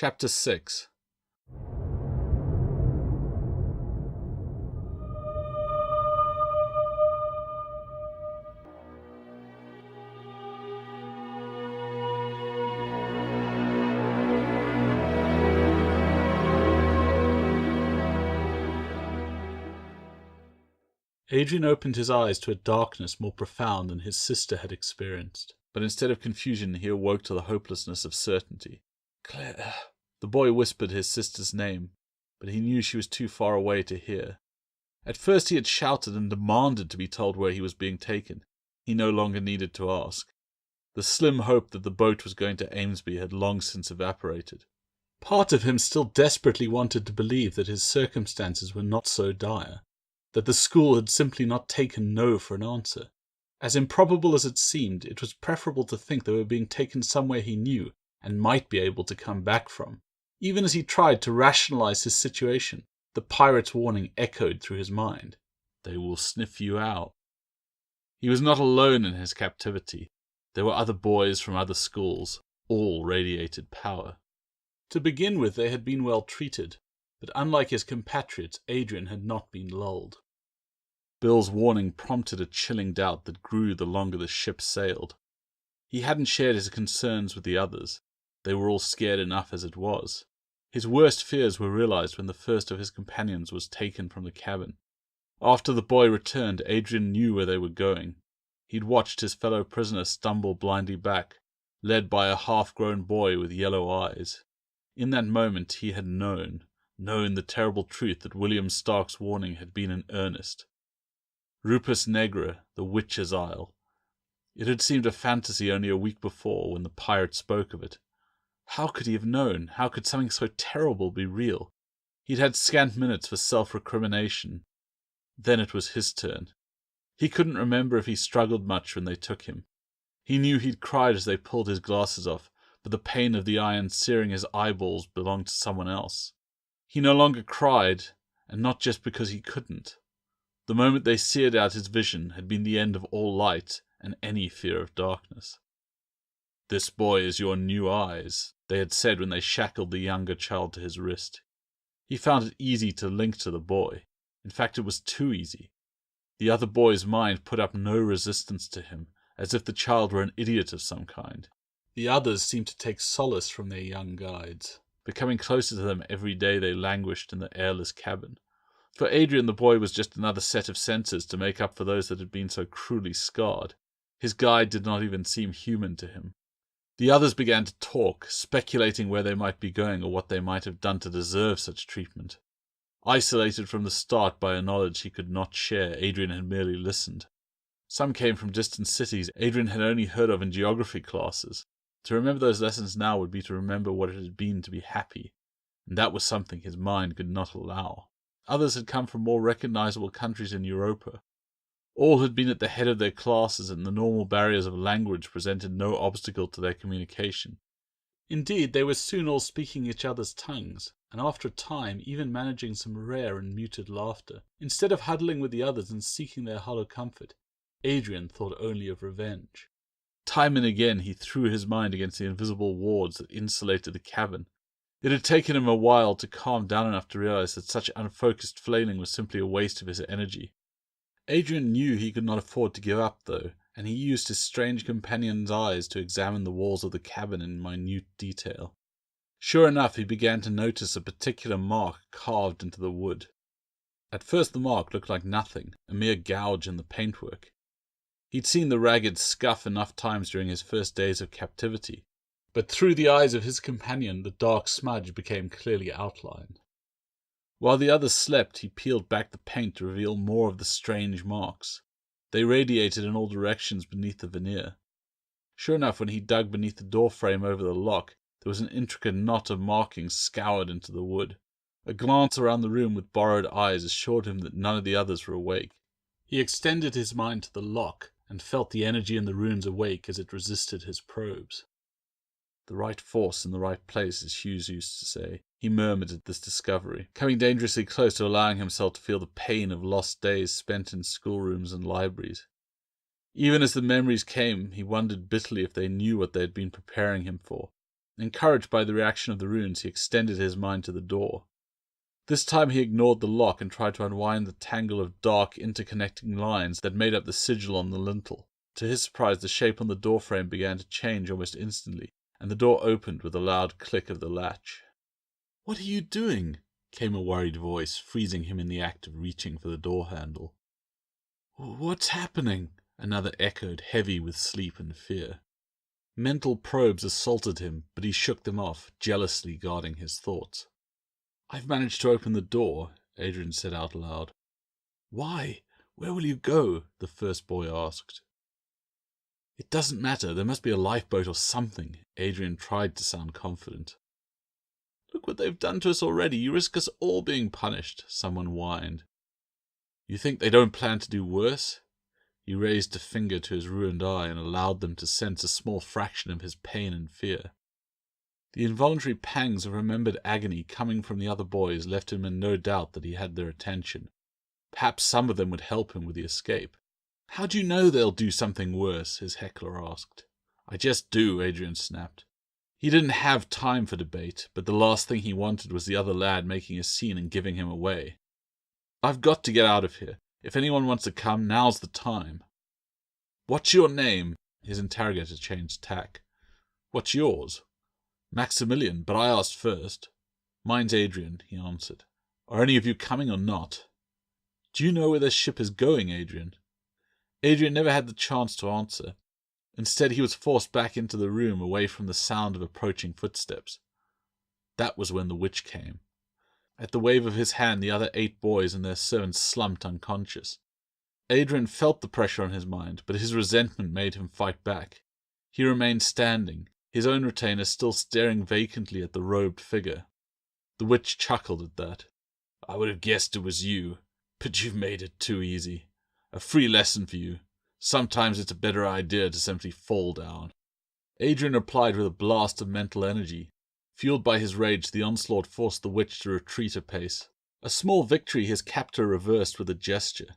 Chapter 6. Adrian opened his eyes to a darkness more profound than his sister had experienced. But instead of confusion, he awoke to the hopelessness of certainty. Claire. The boy whispered his sister's name, but he knew she was too far away to hear. At first he had shouted and demanded to be told where he was being taken. He no longer needed to ask. The slim hope that the boat was going to Amesbury had long since evaporated. Part of him still desperately wanted to believe that his circumstances were not so dire, that the school had simply not taken no for an answer. As improbable as it seemed, it was preferable to think they were being taken somewhere he knew and might be able to come back from. Even as he tried to rationalize his situation, the pirate's warning echoed through his mind. They will sniff you out. He was not alone in his captivity. There were other boys from other schools. All radiated power. To begin with, they had been well treated, but unlike his compatriots, Adrian had not been lulled. Bill's warning prompted a chilling doubt that grew the longer the ship sailed. He hadn't shared his concerns with the others. They were all scared enough as it was. His worst fears were realized when the first of his companions was taken from the cabin. After the boy returned, Adrian knew where they were going. He'd watched his fellow prisoner stumble blindly back, led by a half-grown boy with yellow eyes. In that moment he had known the terrible truth that William Stark's warning had been in earnest. Rupus Negra, the Witch's Isle. It had seemed a fantasy only a week before when the pirate spoke of it. How could he have known? How could something so terrible be real? He'd had scant minutes for self-recrimination. Then it was his turn. He couldn't remember if he struggled much when they took him. He knew he'd cried as they pulled his glasses off, but the pain of the iron searing his eyeballs belonged to someone else. He no longer cried, and not just because he couldn't. The moment they seared out his vision had been the end of all light and any fear of darkness. "This boy is your new eyes," they had said when they shackled the younger child to his wrist. He found it easy to link to the boy. In fact, it was too easy. The other boy's mind put up no resistance to him, as if the child were an idiot of some kind. The others seemed to take solace from their young guides, becoming closer to them every day they languished in the airless cabin. For Adrian, the boy was just another set of senses to make up for those that had been so cruelly scarred. His guide did not even seem human to him. The others began to talk, speculating where they might be going or what they might have done to deserve such treatment. Isolated from the start by a knowledge he could not share, Adrian had merely listened. Some came from distant cities Adrian had only heard of in geography classes. To remember those lessons now would be to remember what it had been to be happy, and that was something his mind could not allow. Others had come from more recognizable countries in Europa. All had been at the head of their classes, and the normal barriers of language presented no obstacle to their communication. Indeed, they were soon all speaking each other's tongues, and after a time even managing some rare and muted laughter. Instead of huddling with the others and seeking their hollow comfort, Adrian thought only of revenge. Time and again he threw his mind against the invisible wards that insulated the cabin. It had taken him a while to calm down enough to realize that such unfocused flailing was simply a waste of his energy. Adrian knew he could not afford to give up, though, and he used his strange companion's eyes to examine the walls of the cabin in minute detail. Sure enough, he began to notice a particular mark carved into the wood. At first the mark looked like nothing, a mere gouge in the paintwork. He'd seen the ragged scuff enough times during his first days of captivity, but through the eyes of his companion the dark smudge became clearly outlined. While the others slept, he peeled back the paint to reveal more of the strange marks. They radiated in all directions beneath the veneer. Sure enough, when he dug beneath the door frame over the lock, there was an intricate knot of markings scoured into the wood. A glance around the room with borrowed eyes assured him that none of the others were awake. He extended his mind to the lock, and felt the energy in the runes awake as it resisted his probes. The right force in the right place, as Hughes used to say. He murmured at this discovery, coming dangerously close to allowing himself to feel the pain of lost days spent in schoolrooms and libraries. Even as the memories came, he wondered bitterly if they knew what they had been preparing him for. Encouraged by the reaction of the runes, he extended his mind to the door. This time he ignored the lock and tried to unwind the tangle of dark, interconnecting lines that made up the sigil on the lintel. To his surprise, the shape on the doorframe began to change almost instantly, and the door opened with a loud click of the latch. "What are you doing?" came a worried voice, freezing him in the act of reaching for the door handle. "What's happening?" another echoed, heavy with sleep and fear. Mental probes assaulted him, but he shook them off, jealously guarding his thoughts. "I've managed to open the door," Adrian said out loud. "Why? Where will you go?" the first boy asked. "It doesn't matter. There must be a lifeboat or something." Adrian tried to sound confident. "Look what they've done to us already. You risk us all being punished," someone whined. "You think they don't plan to do worse?" He raised a finger to his ruined eye and allowed them to sense a small fraction of his pain and fear. The involuntary pangs of remembered agony coming from the other boys left him in no doubt that he had their attention. Perhaps some of them would help him with the escape. "How do you know they'll do something worse?" his heckler asked. "I just do," Adrian snapped. He didn't have time for debate, but the last thing he wanted was the other lad making a scene and giving him away. "I've got to get out of here. If anyone wants to come, now's the time." "What's your name?" His interrogator changed tack. "What's yours?" "Maximilian, but I asked first." "Mine's Adrian," he answered. "Are any of you coming or not?" "Do you know where this ship is going, Adrian?" Adrian never had the chance to answer. Instead, he was forced back into the room, away from the sound of approaching footsteps. That was when the witch came. At the wave of his hand, the other 8 boys and their servants slumped unconscious. Adrian felt the pressure on his mind, but his resentment made him fight back. He remained standing, his own retainer still staring vacantly at the robed figure. The witch chuckled at that. "I would have guessed it was you, but you've made it too easy. A free lesson for you. Sometimes it's a better idea to simply fall down." Adrian replied with a blast of mental energy. Fueled by his rage, the onslaught forced the witch to retreat a pace. A small victory his captor reversed with a gesture.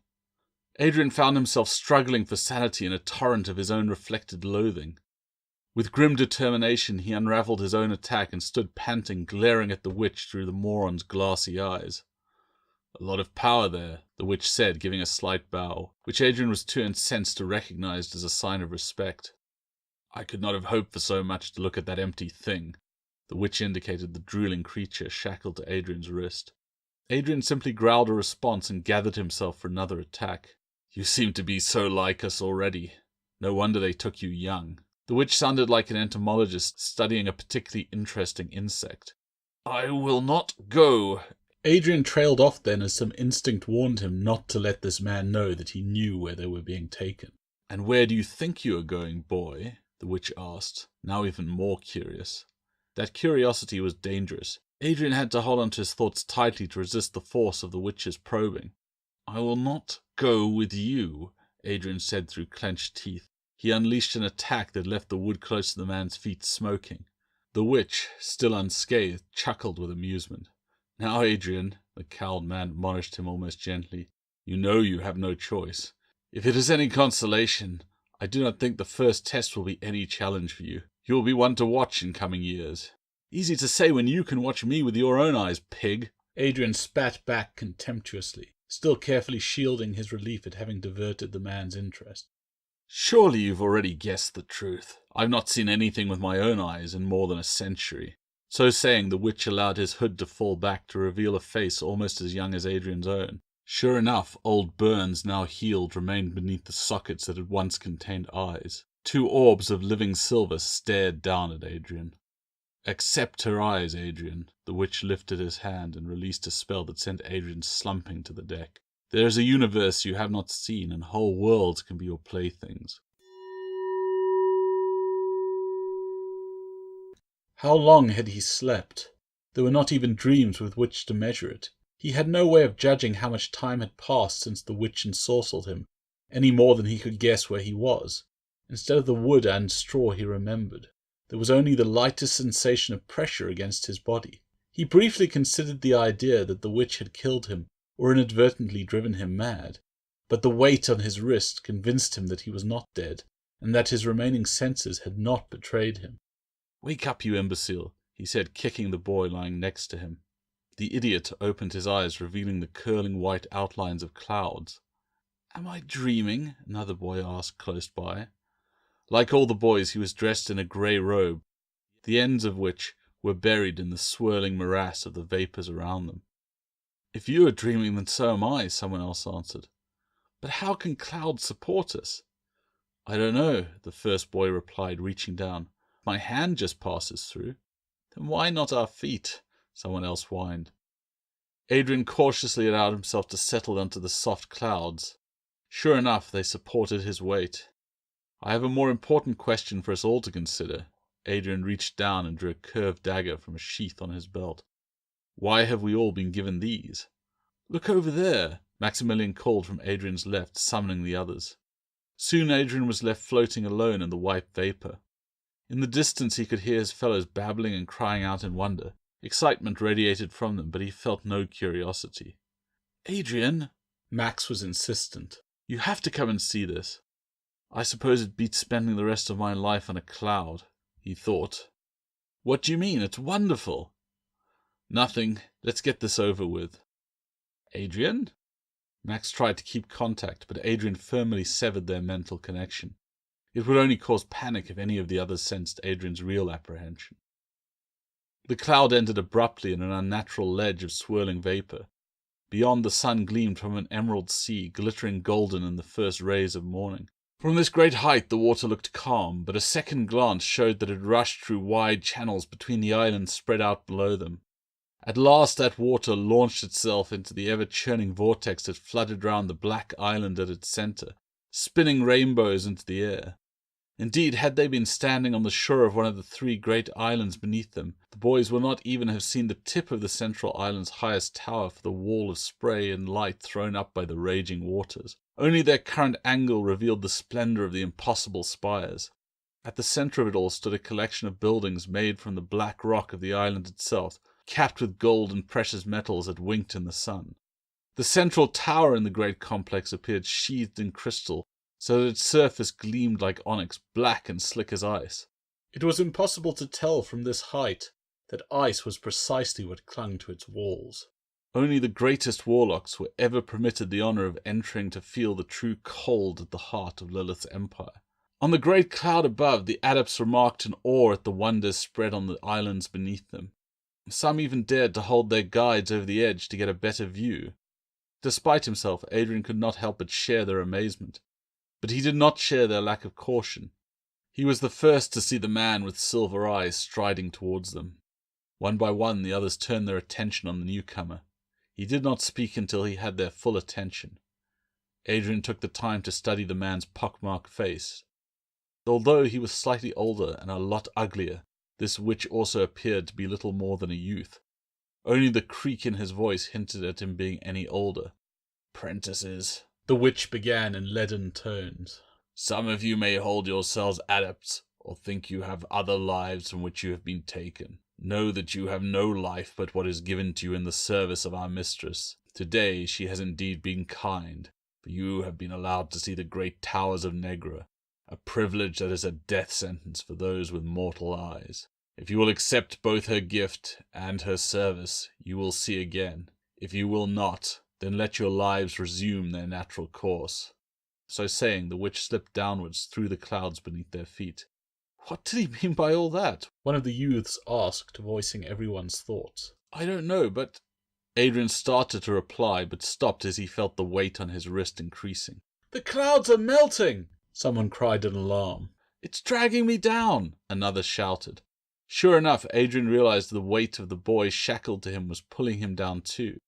Adrian found himself struggling for sanity in a torrent of his own reflected loathing. With grim determination, he unraveled his own attack and stood panting, glaring at the witch through the moron's glassy eyes. "A lot of power there," the witch said, giving a slight bow, which Adrian was too incensed to recognize as a sign of respect. "I could not have hoped for so much to look at that empty thing." The witch indicated the drooling creature shackled to Adrian's wrist. Adrian simply growled a response and gathered himself for another attack. "You seem to be so like us already. No wonder they took you young." The witch sounded like an entomologist studying a particularly interesting insect. "I will not go." Adrian trailed off then as some instinct warned him not to let this man know that he knew where they were being taken. "And where do you think you are going, boy?" the witch asked, now even more curious. That curiosity was dangerous. Adrian had to hold on to his thoughts tightly to resist the force of the witch's probing. "I will not go with you," Adrian said through clenched teeth. He unleashed an attack that left the wood close to the man's feet smoking. The witch, still unscathed, chuckled with amusement. "Now, Adrian," the cowled man admonished him almost gently, "you know you have no choice. If it is any consolation, I do not think the first test will be any challenge for you. You will be one to watch in coming years." "Easy to say when you can watch me with your own eyes, pig." Adrian spat back contemptuously, still carefully shielding his relief at having diverted the man's interest. "Surely you've already guessed the truth. I've not seen anything with my own eyes in more than a century." So saying, the witch allowed his hood to fall back to reveal a face almost as young as Adrian's own. Sure enough, old burns, now healed, remained beneath the sockets that had once contained eyes. 2 orbs of living silver stared down at Adrian. "Accept her eyes, Adrian." The witch lifted his hand and released a spell that sent Adrian slumping to the deck. "There is a universe you have not seen, and whole worlds can be your playthings." How long had he slept? There were not even dreams with which to measure it. He had no way of judging how much time had passed since the witch ensorcelled him, any more than he could guess where he was. Instead of the wood and straw he remembered, there was only the lightest sensation of pressure against his body. He briefly considered the idea that the witch had killed him or inadvertently driven him mad, but the weight on his wrist convinced him that he was not dead, and that his remaining senses had not betrayed him. "Wake up, you imbecile," he said, kicking the boy lying next to him. The idiot opened his eyes, revealing the curling white outlines of clouds. "Am I dreaming?" another boy asked close by. Like all the boys, he was dressed in a grey robe, the ends of which were buried in the swirling morass of the vapours around them. "If you are dreaming, then so am I," someone else answered. "But how can clouds support us?" "I don't know," the first boy replied, reaching down. "My hand just passes through." "Then why not our feet?" someone else whined. Adrian cautiously allowed himself to settle onto the soft clouds. Sure enough, they supported his weight. "I have a more important question for us all to consider." Adrian reached down and drew a curved dagger from a sheath on his belt. "Why have we all been given these?" "Look over there," Maximilian called from Adrian's left, summoning the others. Soon Adrian was left floating alone in the white vapour. In the distance he could hear his fellows babbling and crying out in wonder. Excitement radiated from them, but he felt no curiosity. "Adrian," Max was insistent, "you have to come and see this." "I suppose it beats spending the rest of my life on a cloud," he thought. "What do you mean? It's wonderful." "Nothing. Let's get this over with." "Adrian?" Max tried to keep contact, but Adrian firmly severed their mental connection. It would only cause panic if any of the others sensed Adrian's real apprehension. The cloud ended abruptly in an unnatural ledge of swirling vapour. Beyond, the sun gleamed from an emerald sea, glittering golden in the first rays of morning. From this great height the water looked calm, but a second glance showed that it rushed through wide channels between the islands spread out below them. At last that water launched itself into the ever-churning vortex that flooded round the black island at its centre, spinning rainbows into the air. Indeed, had they been standing on the shore of one of the three great islands beneath them, the boys would not even have seen the tip of the central island's highest tower for the wall of spray and light thrown up by the raging waters. Only their current angle revealed the splendour of the impossible spires. At the centre of it all stood a collection of buildings made from the black rock of the island itself, capped with gold and precious metals that winked in the sun. The central tower in the great complex appeared sheathed in crystal, so that its surface gleamed like onyx, black and slick as ice. It was impossible to tell from this height that ice was precisely what clung to its walls. Only the greatest warlocks were ever permitted the honour of entering to feel the true cold at the heart of Lilith's empire. On the great cloud above, the adepts remarked in awe at the wonders spread on the islands beneath them. Some even dared to hold their guides over the edge to get a better view. Despite himself, Adrian could not help but share their amazement. But he did not share their lack of caution. He was the first to see the man with silver eyes striding towards them. One by one, the others turned their attention on the newcomer. He did not speak until he had their full attention. Adrian took the time to study the man's pockmarked face. Although he was slightly older and a lot uglier, this witch also appeared to be little more than a youth. Only the creak in his voice hinted at him being any older. "Prentices," the witch began in leaden tones. "Some of you may hold yourselves adepts, or think you have other lives from which you have been taken. Know that you have no life but what is given to you in the service of our mistress. Today she has indeed been kind, for you have been allowed to see the great towers of Negra, a privilege that is a death sentence for those with mortal eyes. If you will accept both her gift and her service, you will see again. If you will not, then let your lives resume their natural course." So saying, the witch slipped downwards through the clouds beneath their feet. "What did he mean by all that?" one of the youths asked, voicing everyone's thoughts. "I don't know, but—" Adrian started to reply, but stopped as he felt the weight on his wrist increasing. "The clouds are melting!" someone cried in alarm. "It's dragging me down!" another shouted. Sure enough, Adrian realized the weight of the boy shackled to him was pulling him down too.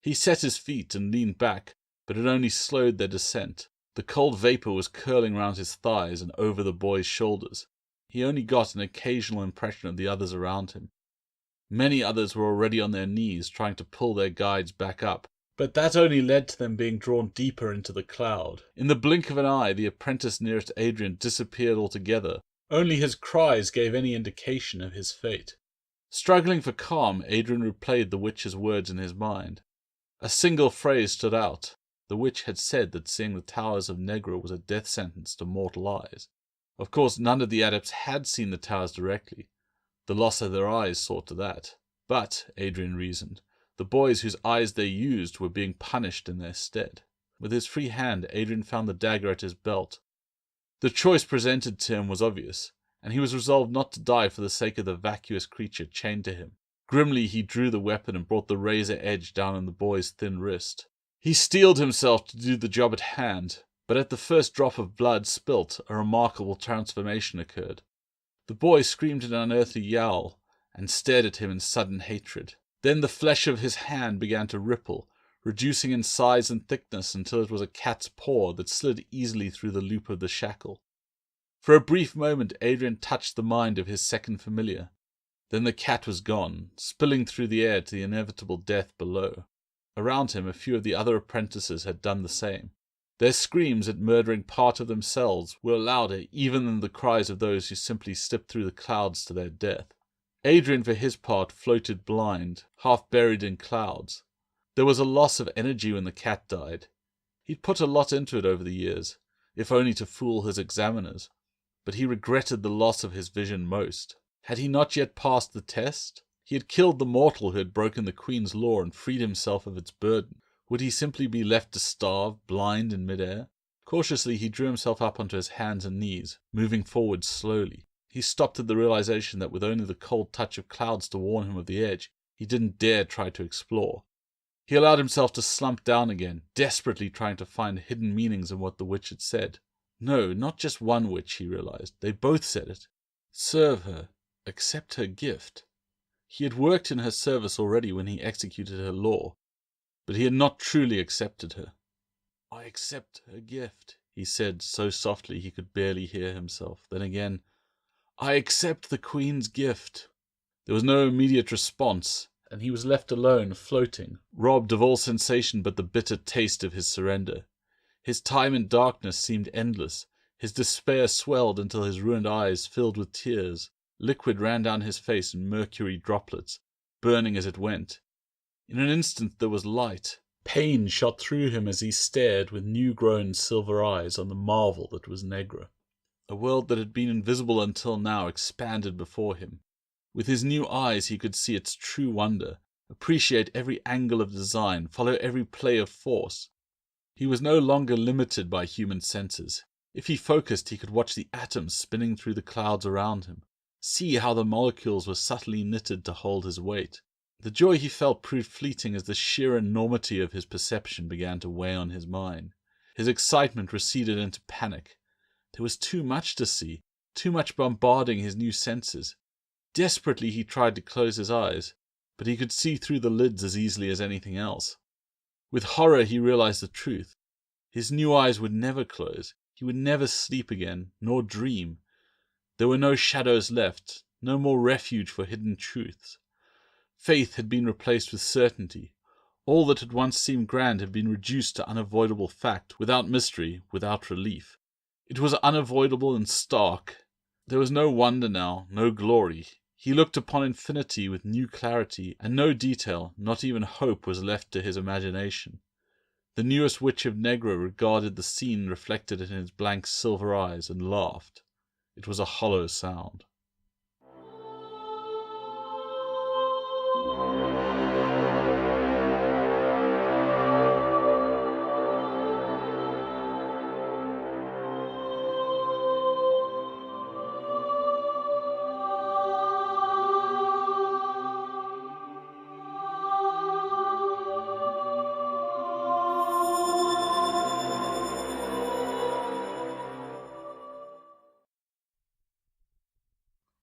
He set his feet and leaned back, but it only slowed their descent. The cold vapour was curling round his thighs and over the boy's shoulders. He only got an occasional impression of the others around him. Many others were already on their knees trying to pull their guides back up, but that only led to them being drawn deeper into the cloud. In the blink of an eye, the apprentice nearest Adrian disappeared altogether. Only his cries gave any indication of his fate. Struggling for calm, Adrian replayed the witch's words in his mind. A single phrase stood out. The witch had said that seeing the towers of Negra was a death sentence to mortal eyes. Of course, none of the adepts had seen the towers directly, The loss of their eyes saw to that. But, Adrian reasoned, the boys whose eyes they used were being punished in their stead. With his free hand, Adrian found the dagger at his belt. The choice presented to him was obvious, and he was resolved not to die for the sake of the vacuous creature chained to him. Grimly he drew the weapon and brought the razor edge down on the boy's thin wrist. He steeled himself to do the job at hand, but at the first drop of blood spilt, a remarkable transformation occurred. The boy screamed an unearthly yowl, and stared at him in sudden hatred. Then the flesh of his hand began to ripple, reducing in size and thickness until it was a cat's paw that slid easily through the loop of the shackle. For a brief moment Adrian touched the mind of his second familiar. Then the cat was gone, spilling through the air to the inevitable death below. Around him a few of the other apprentices had done the same. Their screams at murdering part of themselves were louder even than the cries of those who simply slipped through the clouds to their death. Adrian, for his part, floated blind, half buried in clouds. There was a loss of energy when the cat died. He'd put a lot into it over the years, if only to fool his examiners, but he regretted the loss of his vision most. Had he not yet passed the test? He had killed the mortal who had broken the Queen's law and freed himself of its burden. Would he simply be left to starve, blind in midair? Cautiously he drew himself up onto his hands and knees, moving forward slowly. He stopped at the realization that with only the cold touch of clouds to warn him of the edge, he didn't dare try to explore. He allowed himself to slump down again, desperately trying to find hidden meanings in what the witch had said. No, not just one witch, he realized. They both said it. Serve her. Accept her gift. He had worked in her service already when he executed her law, but he had not truly accepted her. I accept her gift, he said so softly he could barely hear himself. Then again, I accept the Queen's gift. There was no immediate response, and he was left alone, floating, robbed of all sensation but the bitter taste of his surrender. His time in darkness seemed endless. His despair swelled until his ruined eyes filled with tears. Liquid ran down his face in mercury droplets, burning as it went. In an instant there was light. Pain shot through him as he stared with new-grown silver eyes on the marvel that was Negra. A world that had been invisible until now expanded before him. With his new eyes he could see its true wonder, appreciate every angle of design, follow every play of force. He was no longer limited by human senses. If he focused, he could watch the atoms spinning through the clouds around him, see how the molecules were subtly knitted to hold his weight. The joy he felt proved fleeting as the sheer enormity of his perception began to weigh on his mind. His excitement receded into panic. There was too much to see, too much bombarding his new senses. Desperately he tried to close his eyes, but he could see through the lids as easily as anything else. With horror he realized the truth. His new eyes would never close. He would never sleep again, nor dream. There were no shadows left, no more refuge for hidden truths. Faith had been replaced with certainty. All that had once seemed grand had been reduced to unavoidable fact, without mystery, without relief. It was unavoidable and stark. There was no wonder now, no glory. He looked upon infinity with new clarity, and no detail, not even hope, was left to his imagination. The newest witch of Negra regarded the scene reflected in his blank silver eyes and laughed. It was a hollow sound.